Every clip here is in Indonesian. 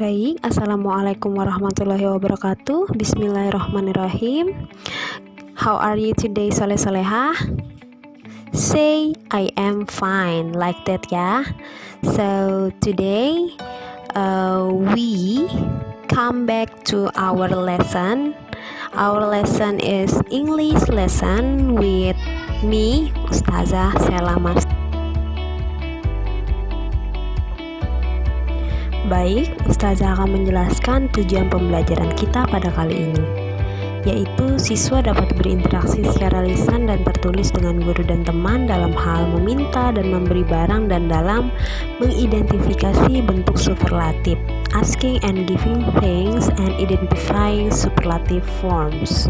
Baik, Assalamualaikum warahmatullahi wabarakatuh. Bismillahirrahmanirrahim. How are you today, Soleh Soleha? Say I am fine, like that ya. So today we come back to our lesson. Our lesson is English lesson with me, Ustazah Selama. Baik, Ustazah akan menjelaskan tujuan pembelajaran kita pada kali ini, yaitu siswa dapat berinteraksi secara lisan dan tertulis dengan guru dan teman dalam hal meminta dan memberi barang dan dalam mengidentifikasi bentuk superlatif, asking and giving things and identifying superlative forms.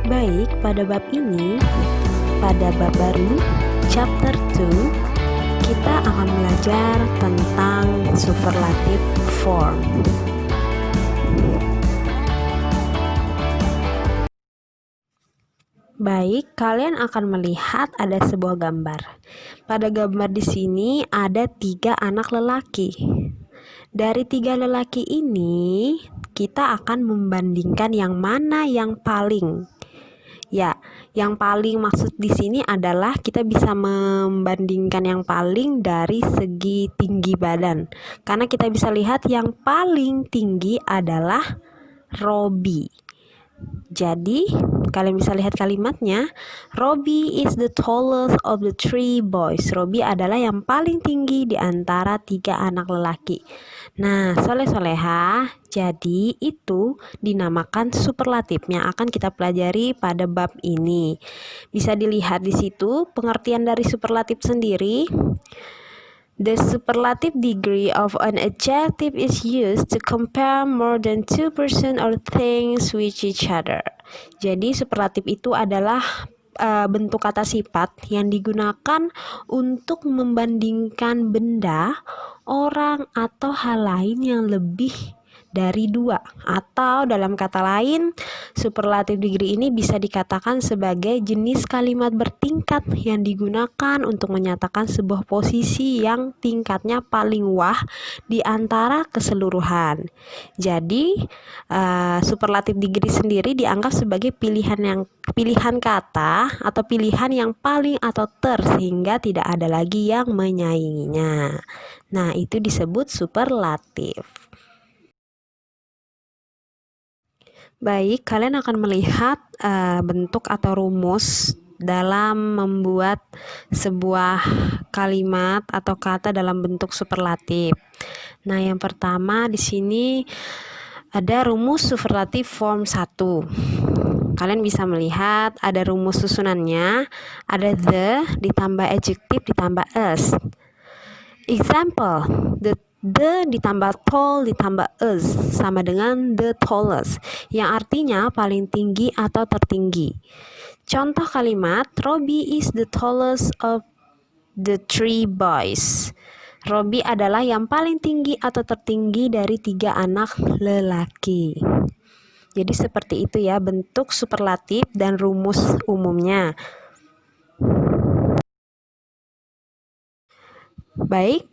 Baik, pada bab ini, pada bab baru, chapter 2, kita akan belajar tentang superlative form. Baik, kalian akan melihat ada sebuah gambar. Pada gambar di sini ada 3 anak lelaki. Dari 3 lelaki ini, kita akan membandingkan yang mana yang paling. Ya, yang paling maksud di sini adalah kita bisa membandingkan yang paling dari segi tinggi badan. Karena kita bisa lihat yang paling tinggi adalah Robi. Jadi, kalian bisa lihat kalimatnya. Robi is the tallest of the 3 boys. Robi adalah yang paling tinggi di antara 3 anak lelaki. Nah, Soleh-soleha, jadi itu dinamakan superlatif yang akan kita pelajari pada bab ini. Bisa dilihat di situ pengertian dari superlatif sendiri. The superlative degree of an adjective is used to compare more than 2 persons or things with each other. Jadi superlatif itu adalah bentuk kata sifat yang digunakan untuk membandingkan benda, orang, atau hal lain yang lebih dari 2. Atau dalam kata lain, superlative degree ini bisa dikatakan sebagai jenis kalimat bertingkat yang digunakan untuk menyatakan sebuah posisi yang tingkatnya paling wah di antara keseluruhan. Jadi superlative degree sendiri dianggap sebagai pilihan kata atau pilihan yang paling atau sehingga tidak ada lagi yang menyainginya. Nah, itu disebut superlatif. Baik, kalian akan melihat bentuk atau rumus dalam membuat sebuah kalimat atau kata dalam bentuk superlatif. Nah, yang pertama di sini ada rumus superlatif form 1. Kalian bisa melihat ada rumus susunannya, ada the ditambah adjektif ditambah as. Example, the ditambah tall ditambah as sama dengan the tallest, yang artinya paling tinggi atau tertinggi. Contoh kalimat, Robi is the tallest of the 3 boys. Robi adalah yang paling tinggi atau tertinggi dari 3 anak lelaki. Jadi seperti itu ya bentuk superlatif dan rumus umumnya. Baik,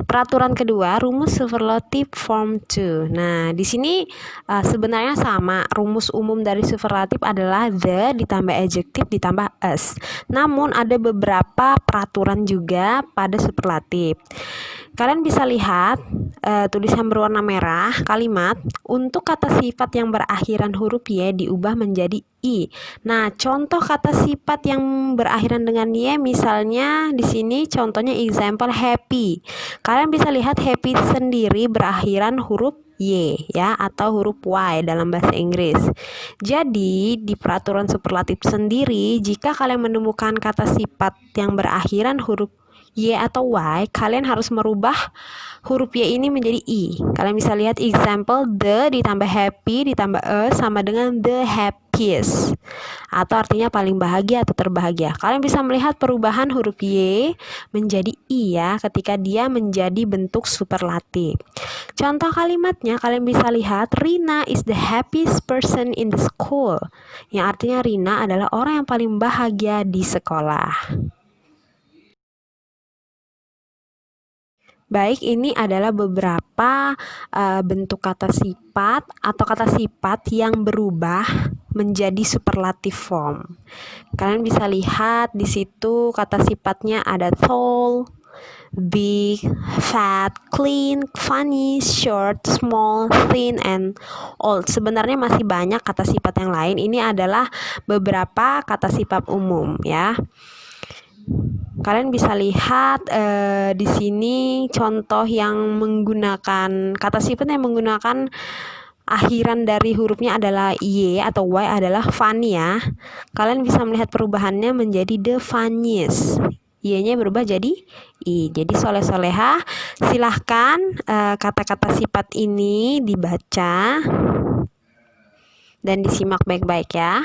peraturan kedua, rumus superlatif form 2. Nah, di sini sebenarnya sama. Rumus umum dari superlatif adalah the ditambah adjektif ditambah as. Namun ada beberapa peraturan juga pada superlatif. Kalian bisa lihat tulisan berwarna merah kalimat untuk kata sifat yang berakhiran huruf y diubah menjadi i. Nah, contoh kata sifat yang berakhiran dengan y, misalnya di sini contohnya example happy. Kalian bisa lihat happy sendiri berakhiran huruf y ya atau huruf y dalam bahasa Inggris. Jadi di peraturan superlatif sendiri, jika kalian menemukan kata sifat yang berakhiran huruf Y atau Y, kalian harus merubah huruf Y ini menjadi I. Kalian bisa lihat example, the ditambah happy ditambah sama dengan the happiest, atau artinya paling bahagia atau terbahagia. Kalian bisa melihat perubahan huruf Y menjadi I ya ketika dia menjadi bentuk superlatif. Contoh kalimatnya kalian bisa lihat, Rina is the happiest person in the school, yang artinya Rina adalah orang yang paling bahagia di sekolah. Baik, ini adalah beberapa bentuk kata sifat atau kata sifat yang berubah menjadi superlative form. Kalian bisa lihat di situ kata sifatnya ada tall, big, fat, clean, funny, short, small, thin, and old. Sebenarnya masih banyak kata sifat yang lain. Ini adalah beberapa kata sifat umum ya. Kalian bisa lihat di sini contoh yang menggunakan kata sifat yang menggunakan akhiran dari hurufnya adalah Y atau Y adalah funny ya. Kalian bisa melihat perubahannya menjadi the funniest. Y-nya berubah jadi I. Jadi soleh-soleha, silahkan kata-kata sifat ini dibaca dan disimak baik-baik ya.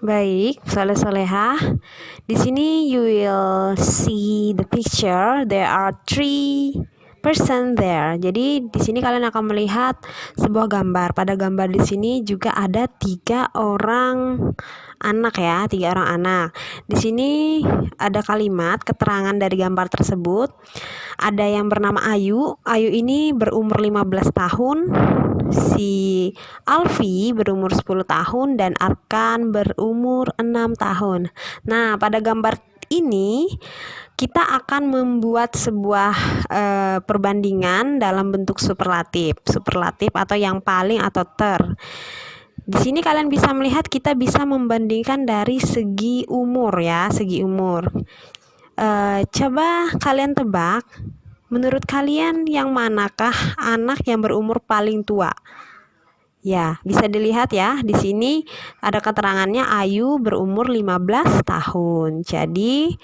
Baik, soleh-soleha. Di sini you will see the picture. There are 3 person there. Jadi di sini kalian akan melihat sebuah gambar. Pada gambar di sini juga ada 3 orang anak ya, 3 orang anak. Di sini ada kalimat keterangan dari gambar tersebut. Ada yang bernama Ayu. Ayu ini berumur 15 tahun. Si Alfi berumur 10 tahun dan Arkan berumur 6 tahun. Nah, pada gambar ini kita akan membuat sebuah perbandingan dalam bentuk superlatif atau yang paling atau ter. Di sini kalian bisa melihat kita bisa membandingkan dari segi umur ya, segi umur. Coba kalian tebak, menurut kalian yang manakah anak yang berumur paling tua? Ya, bisa dilihat ya, di sini ada keterangannya Ayu berumur 15 tahun. Jadi,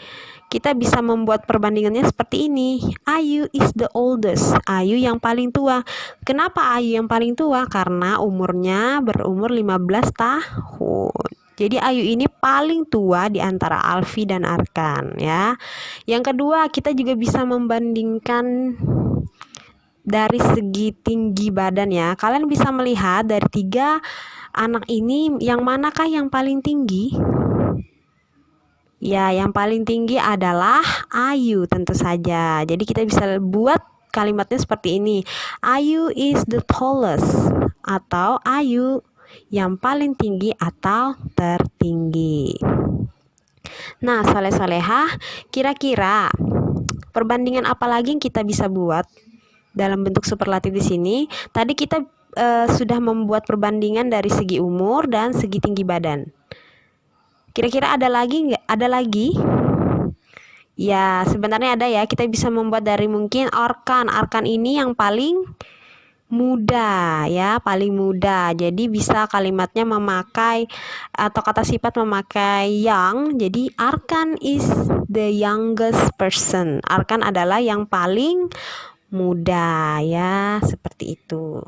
kita bisa membuat perbandingannya seperti ini. Ayu is the oldest. Ayu yang paling tua. Kenapa Ayu yang paling tua? Karena umurnya berumur 15 tahun. Jadi Ayu ini paling tua di antara Alfi dan Arkan ya. Yang kedua, kita juga bisa membandingkan dari segi tinggi badan ya. Kalian bisa melihat dari 3 anak ini yang manakah yang paling tinggi? Ya, yang paling tinggi adalah Ayu tentu saja. Jadi kita bisa buat kalimatnya seperti ini. Ayu is the tallest, atau Ayu yang paling tinggi atau tertinggi. Nah, soleh-soleha, kira-kira perbandingan apa lagi yang kita bisa buat dalam bentuk superlatif di sini? Tadi kita sudah membuat perbandingan dari segi umur dan segi tinggi badan. Kira-kira ada lagi nggak? Ada lagi? Ya, sebenarnya ada ya. Kita bisa membuat dari mungkin Arkan. Arkan ini yang paling muda ya, paling muda. Jadi bisa kalimatnya memakai atau kata sifat memakai young. Jadi Arkan is the youngest person. Arkan adalah yang paling muda ya, seperti itu.